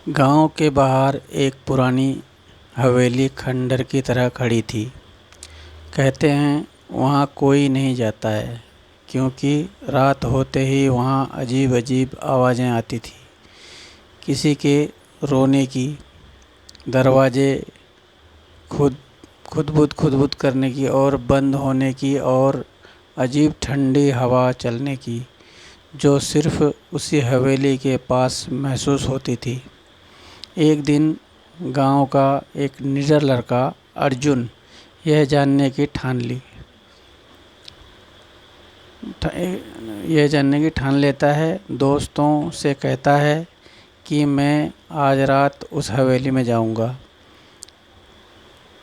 गांव के बाहर एक पुरानी हवेली खंडर की तरह खड़ी थी। कहते हैं वहाँ कोई नहीं जाता है, क्योंकि रात होते ही वहाँ अजीब अजीब आवाज़ें आती थी। किसी के रोने की, दरवाजे खुद खुद करने की और बंद होने की, और अजीब ठंडी हवा चलने की, जो सिर्फ उसी हवेली के पास महसूस होती थी। एक दिन गांव का एक निडर लड़का अर्जुन यह जानने की ठान लेता है। दोस्तों से कहता है कि मैं आज रात उस हवेली में जाऊंगा।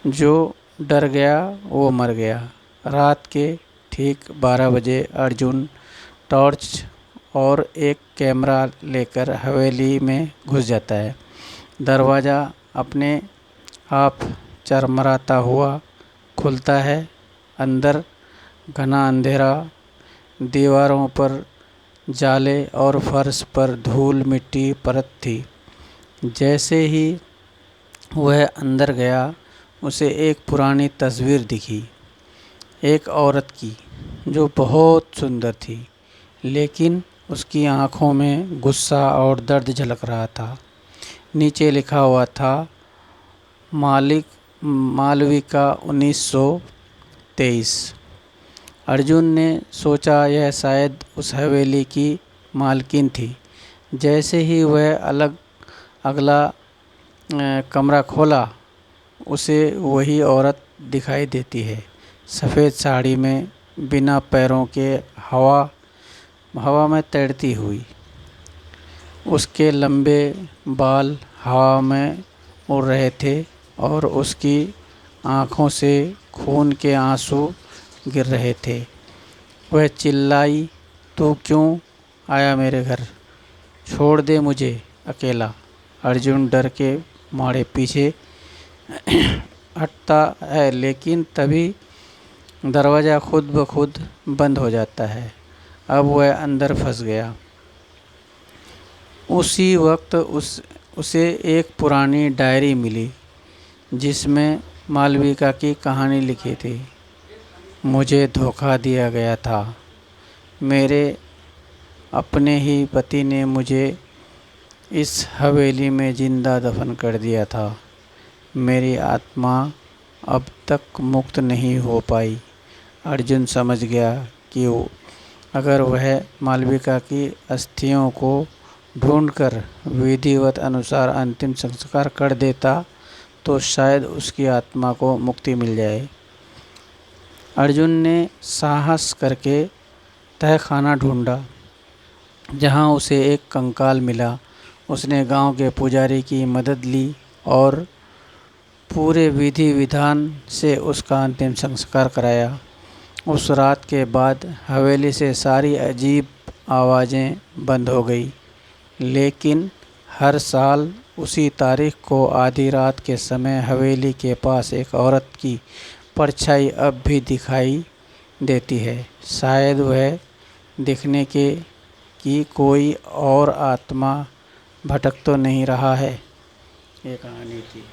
जो डर गया वो मर गया। रात के ठीक 12 बजे अर्जुन टॉर्च और एक कैमरा लेकर हवेली में घुस जाता है। दरवाज़ा अपने आप चरमराता हुआ खुलता है। अंदर घना अंधेरा, दीवारों पर जाले और फर्श पर धूल मिट्टी परत थी। जैसे ही वह अंदर गया, उसे एक पुरानी तस्वीर दिखी, एक औरत की जो बहुत सुंदर थी, लेकिन उसकी आँखों में गुस्सा और दर्द झलक रहा था। नीचे लिखा हुआ था, मालविका 1923। अर्जुन ने सोचा यह शायद उस हवेली की मालकिन थी। जैसे ही वह अगला कमरा खोला, उसे वही औरत दिखाई देती है, सफ़ेद साड़ी में, बिना पैरों के, हवा में तैरती हुई। उसके लंबे बाल हवा में उड़ रहे थे और उसकी आँखों से खून के आंसू गिर रहे थे। वह चिल्लाई, तू क्यों आया मेरे घर? छोड़ दे मुझे अकेला। अर्जुन डर के मारे पीछे हटता है, लेकिन तभी दरवाज़ा खुद ब खुद बंद हो जाता है। अब वह अंदर फंस गया। उसी वक्त उसे एक पुरानी डायरी मिली, जिसमें मालविका की कहानी लिखी थी। मुझे धोखा दिया गया था। मेरे अपने ही पति ने मुझे इस हवेली में जिंदा दफन कर दिया था। मेरी आत्मा अब तक मुक्त नहीं हो पाई। अर्जुन समझ गया कि अगर वह मालविका की अस्थियों को ढूंढकर विधिवत अनुसार अंतिम संस्कार कर देता, तो शायद उसकी आत्मा को मुक्ति मिल जाए। अर्जुन ने साहस करके तहखाना ढूंढा, जहां उसे एक कंकाल मिला। उसने गांव के पुजारी की मदद ली और पूरे विधि विधान से उसका अंतिम संस्कार कराया। उस रात के बाद हवेली से सारी अजीब आवाज़ें बंद हो गई, लेकिन हर साल उसी तारीख को आधी रात के समय हवेली के पास एक औरत की परछाई अब भी दिखाई देती है। शायद वह दिखने के कि कोई और आत्मा भटक तो नहीं रहा है। ये कहानी थी।